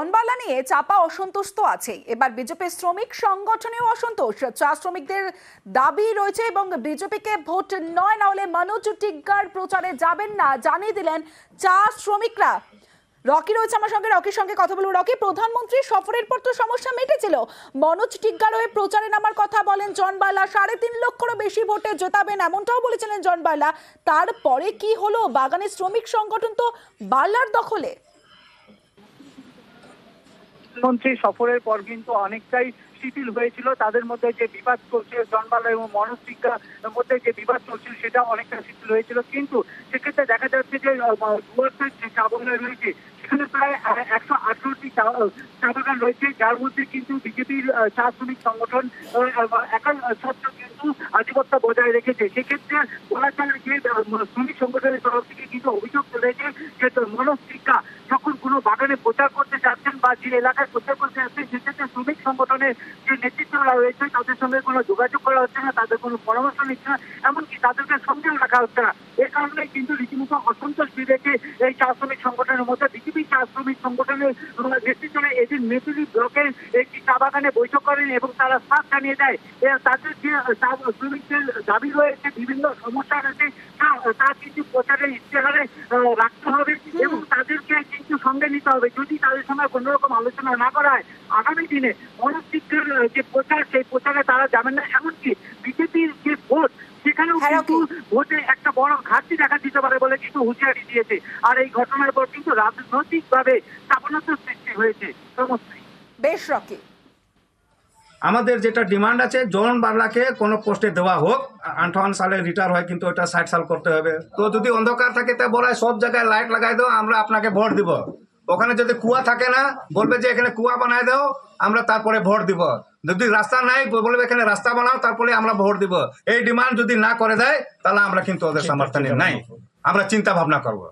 জনবালা নিয়ে চাপা অসন্তোষ তো আছে, এবার বিজেপি শ্রমিক সংগঠনেও অসন্তোষ। চা শ্রমিকদের দাবি রয়েছে এবং বিজেপিকে ভোট নয়, না হলে মনোজ টিগ্গার প্রচারে যাবেন না জানিয়ে দিলেন চা শ্রমিকরা। রকি রয়েছে আমার সঙ্গে, রকির সঙ্গে কথা বলবো। রকি, প্রধানমন্ত্রী সফরের পর তো সমস্যা মিটেছিল, মনোজ টিগ্গার হয়ে প্রচারে নামার কথা বলেন জনবালা, 3.5 লক্ষেরও বেশি ভোটে জেতাবেন এমনটাও বলেছিলেন জনবালা। তারপরে কি হলো? বাগানের শ্রমিক সংগঠন তো বার্লার দখলে। মন্ত্রী সফরের পর কিন্তু অনেকটাই শিথিল হয়েছিল, তাদের মধ্যে যে বিবাদ চলছিল জনবালা এবং মনোজ টিগ্গার মধ্যে যে বিবাদ চলছিল সেটা অনেকটা শিথিল হয়েছিল। কিন্তু সেক্ষেত্রে দেখা যাচ্ছে যে ডুয়ার্সের যে চা বাগান রয়েছে সেখানে প্রায় 118টি চা বাগান রয়েছে, যার মধ্যে কিন্তু বিজেপির চা শ্রমিক সংগঠন একাই সত্য কিন্তু আধিপত্য বজায় রেখেছে। সেক্ষেত্রে বলা চলে যে শ্রমিক সংগঠনের তরফ থেকে কিন্তু অভিযোগ রয়েছে যে মনোজ টিগ্গা যখন কোনো বাগানে প্রচার করতে যাচ্ছেন বা যে এলাকায় প্রচার করতে যাচ্ছেন সেক্ষেত্রে শ্রমিক সংগঠনের যে নেতৃত্বরা রয়েছে তাদের সঙ্গে কোনো যোগাযোগ করা হচ্ছে না, তাদের কোনো পরামর্শ নিচ্ছে না, এমনকি তাদেরকে সঙ্গেও রাখা হচ্ছে না। এর কারণে কিন্তু রীতিমতো অসন্তোষ বেড়েছে এই চা শ্রমিক সংগঠনের মধ্যে। বিজেপি চা শ্রমিক সংগঠনের নেতৃত্বে এদিন মেতুলি ব্লকের একটি চা বাগানে বৈঠক করেন এবং তারা সাফ জানিয়ে দেয় তাদের যে চা শ্রমিকদের দাবি রয়েছে, বিভিন্ন সমস্যা রয়েছে, তা কিন্তু প্রচারের ইশতেহারে রাখতে হবে এবং তাদেরকে কিন্তু সঙ্গে নিতে হবে। যদি তাদের সঙ্গে কোনো রকম আলোচনা না করা হয় আগামী দিনে মনোজ টিগ্গার যে প্রচার সেই প্রচারে তারা যাবেন না। এমনকি বিজেপির যে ভোট সেখানেও কিন্তু ভোটে একটা বড় ঘাটতি দেখা দিতে পারে বলে কিন্তু হুঁশিয়ারি দিয়েছে। আর এই ঘটনার পর কিন্তু রাজনৈতিকভাবে চাপানোর সৃষ্টি হয়েছে। বেশ রকি, আমাদের যেটা ডিমান্ড আছে জনবালাকে কোনো পোস্টে দেওয়া হোক, 58 সালে রিটায়ার হয় কিন্তু ওটা 60 সাল করতে হবে। তো যদি অন্ধকার থাকে তা বলা সব জায়গায় লাইট লাগাই দাও, আমরা আপনাকে ভোট দিব। ওখানে যদি কুয়া থাকে না বলবে যে এখানে কুয়া বানায় দাও, আমরা তারপরে ভোট দিব। যদি রাস্তা নাই বলবে এখানে রাস্তা বানাও, তারপরে আমরা ভোট দিব। এই ডিমান্ড যদি না করে দেয় তাহলে আমরা কিন্তু ওদের সমর্থনে নাই, আমরা চিন্তা ভাবনা করবো।